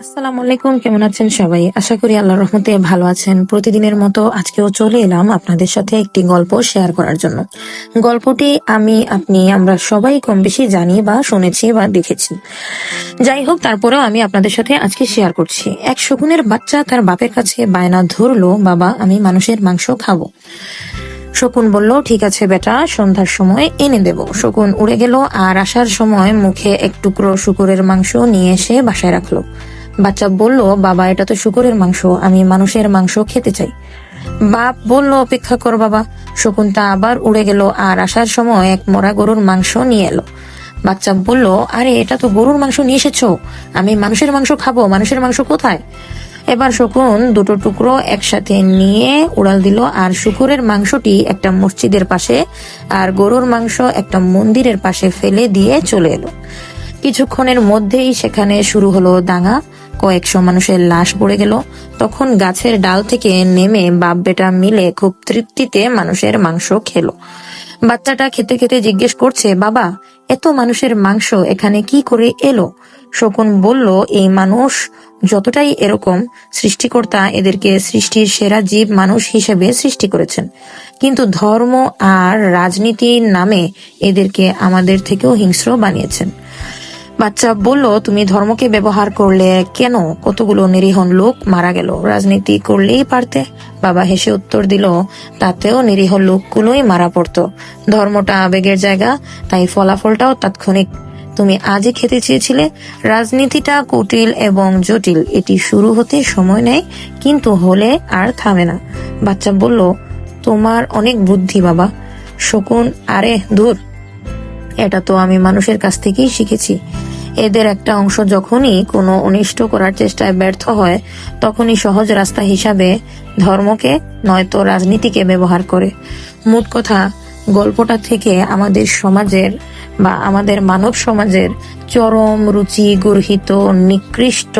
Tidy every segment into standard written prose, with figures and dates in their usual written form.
আসসালামু আলাইকুম, কেমন আছেন সবাই? আশা করি আল্লাহর রহমতে ভালো আছেন। প্রতিদিনের মতো আজকেও চলে এলাম আপনাদের সাথে একটি গল্প শেয়ার করার জন্য। গল্পটি আমরা সবাই কম বেশি জানি বা শুনেছি বা দেখেছি। যাই হোক, তারপরেও আমি আপনাদের সাথে আজকে শেয়ার করছি। এক শকুনের বাচ্চা তার বাপের কাছে বায়না ধরলো, বাবা আমি মানুষের মাংস খাবো। শকুন বলল, ঠিক আছে বেটা, সন্ধ্যার সময় এনে দেব। শকুন উড়ে গেল আর আসার সময় মুখে এক টুকরো শুকরের মাংস নিয়ে এসে বাসায় রাখলো। বাচ্চা বলল, বাবা এটা তো শুকরের মাংস, আমি মানুষের মাংস খেতে চাই। বাপ বলল, অপেক্ষা কর বাবা। শকুনটা আবার উড়ে গেল আর আসার সময় এক মরা গরুর মাংস নিয়ে এলো। বাচ্চা বলল, আরে এটা তো গরুর মাংস নিয়ে এসেছো, আমি মানুষের মাংস খাবো, মানুষের মাংস কোথায়? এবার শকুন দুটো টুকরো একসাথে নিয়ে উড়াল দিল আর শুকুরের মাংসটি একটা মসজিদের পাশে আর গরুর মাংস একটা মন্দিরের পাশে ফেলে দিয়ে চলে এলো। কিছুক্ষণের মধ্যেই সেখানে শুরু হলো দাঙ্গা। কয়েকশো মানুষের লাশ পড়ে গেল। তখন গাছের ডাল থেকে নেমে বাপ বেটা মিলে খুব তৃপ্তিতে মানুষের মাংস খেলো। বাচ্চাটা খেতে খেতে জিজ্ঞেস করছে, বাবা এত মানুষের মাংস এখানে কি করে এলো? শকুন বলল, এই মানুষ যতটাই এরকম, সৃষ্টিকর্তা এদেরকে সৃষ্টির সেরা জীব মানুষ হিসেবে সৃষ্টি করেছেন, কিন্তু ধর্ম আর রাজনীতির নামে এদেরকে আমাদের থেকেও হিংস্র বানিয়েছেন। বাচ্চা বলল, তুমি ধর্মকে ব্যবহার করলে কেন? কতগুলো নিরীহ লোক মারা গেল, রাজনীতি করলেই পারতে। বাবা হেসে উত্তর দিল, তাতেও নিরীহ লোকগুলোই মারা পড়তো। ধর্মটা আবেগের জায়গা, তাই ফলাফলটাও তাৎক্ষণিক। তুমি আজই খেতে চেয়েছিলে। রাজনীতিটা কুটিল এবং জটিল, এটি শুরু হতে সময় নেয় কিন্তু হলে আর থামে না। বাচ্চা বলল, তোমার অনেক বুদ্ধি বাবা। শকুন, আরে দূর, এটা তো আমি মানুষের কাছ থেকেই শিখেছি। এদের একটা অংশ যখনই কোনো অনিষ্ট করার চেষ্টায় ব্যর্থ হয়, তখনই সহজ রাস্তা হিসাবে ধর্মকে নয়তো রাজনীতিকে ব্যবহার করে। মোট কথা, গল্পটা থেকে আমাদের সমাজের বা আমাদের মানব সমাজের চরম রুচি গর্হিত নিকৃষ্ট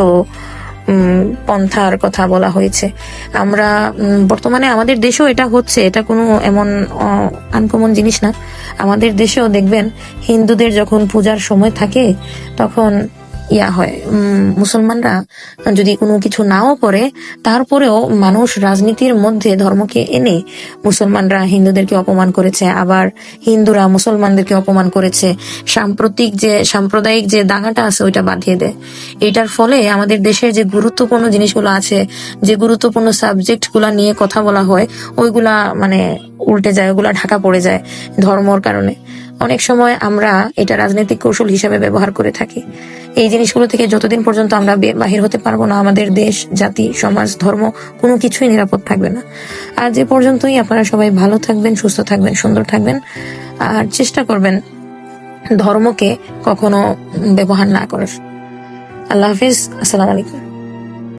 পন্থার কথা বলা হয়েছে। আমরা বর্তমানে আমাদের দেশেও এটা হচ্ছে, এটা কোনো এমন আনকমন জিনিস না। আমাদের দেশেও দেখবেন হিন্দুদের যখন পূজার সময় থাকে তখন হয়, মুসলমানরা যদি কোনো কিছু নাও করে, তারপরেও মানুষ রাজনীতির মধ্যে ধর্মকে এনে মুসলমানরা হিন্দুদেরকে অপমান করেছে, আবার হিন্দুরা মুসলমানদেরকে অপমান করেছে। সাম্প্রদায়িক যে দাঙ্গাটা আছে ওইটা বাঁধিয়ে দেয়। এটার ফলে আমাদের দেশের যে গুরুত্বপূর্ণ জিনিসগুলো আছে, যে গুরুত্বপূর্ণ সাবজেক্ট গুলা নিয়ে কথা বলা হয়, ওইগুলা উল্টে যায়, ওগুলা ঢাকা পড়ে যায় ধর্মর কারণে। অনেক সময় আমরা এটা রাজনৈতিক কৌশল হিসেবে ব্যবহার করে থাকি। এই জিনিসগুলো থেকে যতদিন পর্যন্ত আমরা বাহির হতে পারবো না, আমাদের দেশ, জাতি, সমাজ, ধর্ম কোনো কিছুই নিরাপদ থাকবে না। আর যে পর্যন্তই আপনারা সবাই ভালো থাকবেন, সুস্থ থাকবেন, সুন্দর থাকবেন, আর চেষ্টা করবেন ধর্মকে কখনো ব্যবহার না করার। আল্লাহ হাফিজ, আসসালামু আলাইকুম।